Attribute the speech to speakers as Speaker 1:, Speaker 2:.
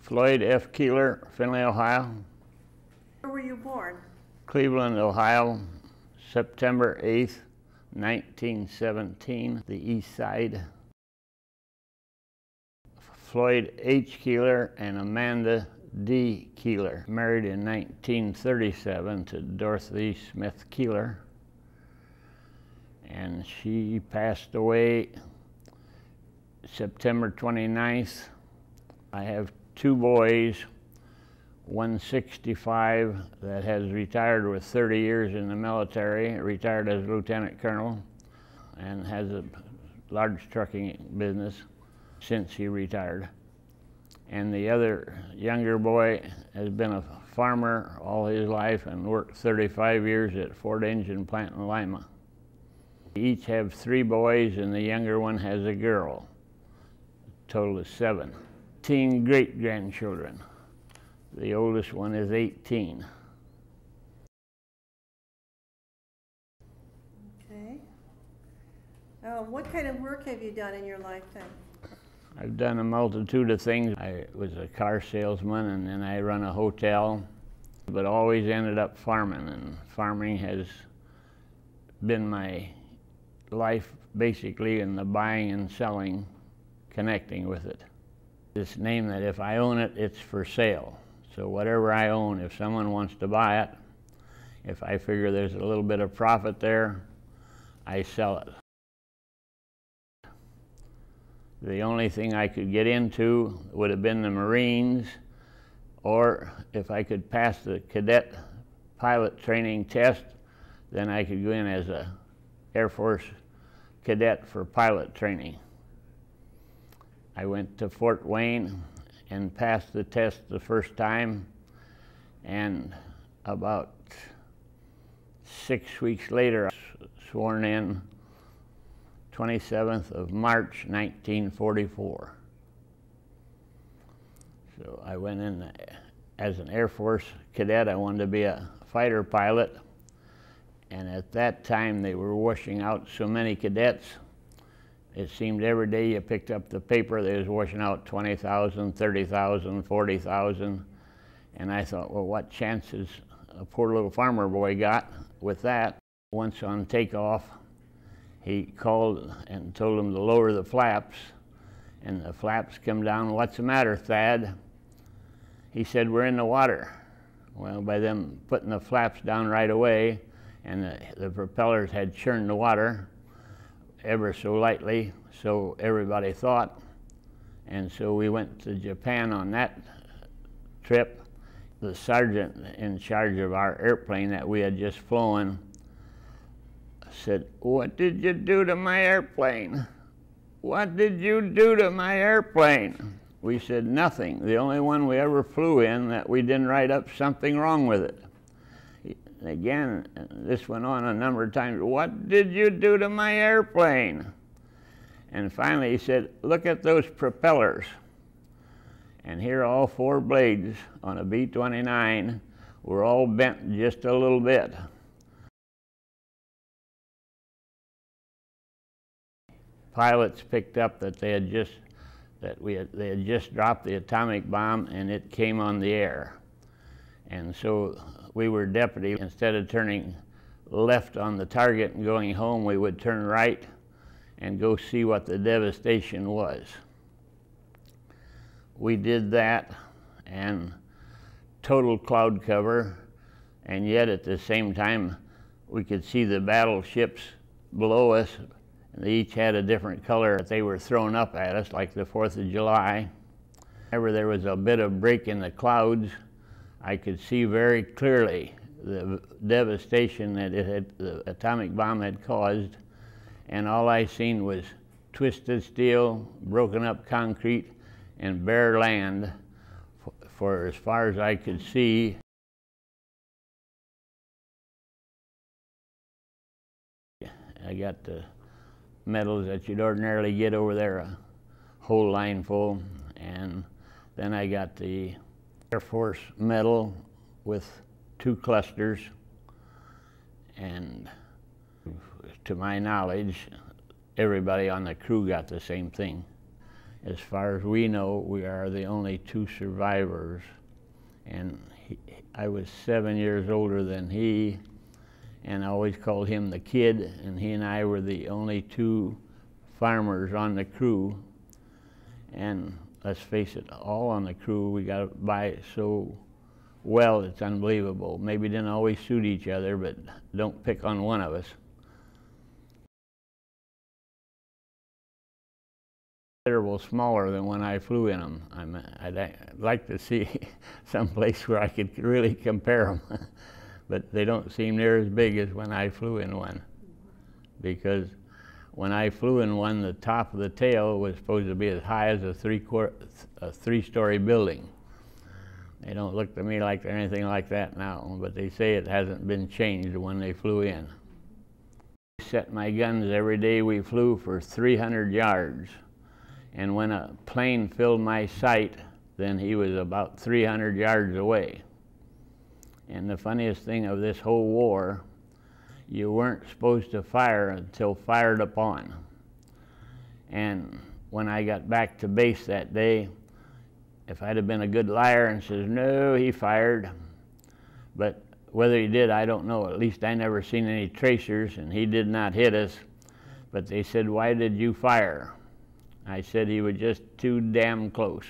Speaker 1: Floyd F. Kieler, Findlay, Ohio.
Speaker 2: Where were you born?
Speaker 1: Cleveland, Ohio, September 8th, 1917, the east side. Floyd H. Kieler and Amanda D. Kieler, married in 1937 to Dorothy Smith Kieler. And she passed away September 29th. I have two boys, one 65 that has retired with 30 years in the military, retired as lieutenant colonel, and has a large trucking business since he retired. And the other younger boy has been a farmer all his life and worked 35 years at Ford Engine Plant in Lima. Each have three boys, and the younger one has a girl. Total of 7. 18 great-grandchildren. The oldest one is 18.
Speaker 2: Okay. What kind of work have you done in your lifetime?
Speaker 1: I've done a multitude of things. I was a car salesman, and then I run a hotel, but always ended up farming, and farming has been my life basically in the buying and selling, connecting with it. This name that if I own it, it's for sale. So whatever I own, if someone wants to buy it, if I figure there's a little bit of profit there, I sell it. The only thing I could get into would have been the Marines, or if I could pass the cadet pilot training test, then I could go in as a Air Force cadet for pilot training. I went to Fort Wayne and passed the test the first time, and about 6 weeks later, I was sworn in 27th of March, 1944. So I went in as an Air Force cadet. I wanted to be a fighter pilot, and at that time they were washing out so many cadets. It seemed every day you picked up the paper, they was washing out 20,000, 30,000, 40,000. And I thought, well, what chances a poor little farmer boy got with that? Once on takeoff, he called and told him to lower the flaps, and the flaps come down. What's the matter, Thad? He said, we're in the water. Well, by them putting the flaps down right away, and the propellers had churned the water ever so lightly, so everybody thought. And so we went to Japan on that trip. The sergeant in charge of our airplane that we had just flown said, what did you do to my airplane? What did you do to my airplane? We said, nothing. The only one we ever flew in that we didn't write up something wrong with it. Again, this went on a number of times. What did you do to my airplane? And finally he said, look at those propellers. And here all 4 blades on a B-29 were all bent just a little bit. Pilots picked up that they had just dropped the atomic bomb, and it came on the air. And so we were deputy. Instead of turning left on the target and going home, we would turn right and go see what the devastation was. We did that, and total cloud cover, and yet at the same time we could see the battleships below us. They each had a different color. They were thrown up at us like the 4th of July. Whenever there was a bit of break in the clouds, I could see very clearly the devastation that the atomic bomb had caused, and all I seen was twisted steel, broken up concrete, and bare land for as far as I could see. I got the medals that you'd ordinarily get over there, a whole line full, and then I got the Air Force medal with 2 clusters, and to my knowledge, everybody on the crew got the same thing. As far as we know, we are the only two survivors. And I was 7 years older than he, and I always called him the kid, and he and I were the only two farmers on the crew. And let's face it, all on the crew, we got by so well, it's unbelievable. Maybe didn't always suit each other, but don't pick on one of us. Considerable smaller than when I flew in them. I'd like to see some place where I could really compare them, but they don't seem near as big as when I flew in one. Because when I flew in one, the top of the tail was supposed to be as high as a three-story building. They don't look to me like they're anything like that now, but they say it hasn't been changed when they flew in. I set my guns every day we flew for 300 yards. And when a plane filled my sight, then he was about 300 yards away. And the funniest thing of this whole war, you weren't supposed to fire until fired upon. And when I got back to base that day, if I'd have been a good liar and says, no, he fired. But whether he did, I don't know. At least I never seen any tracers, and he did not hit us. But they said, why did you fire? I said he was just too damn close.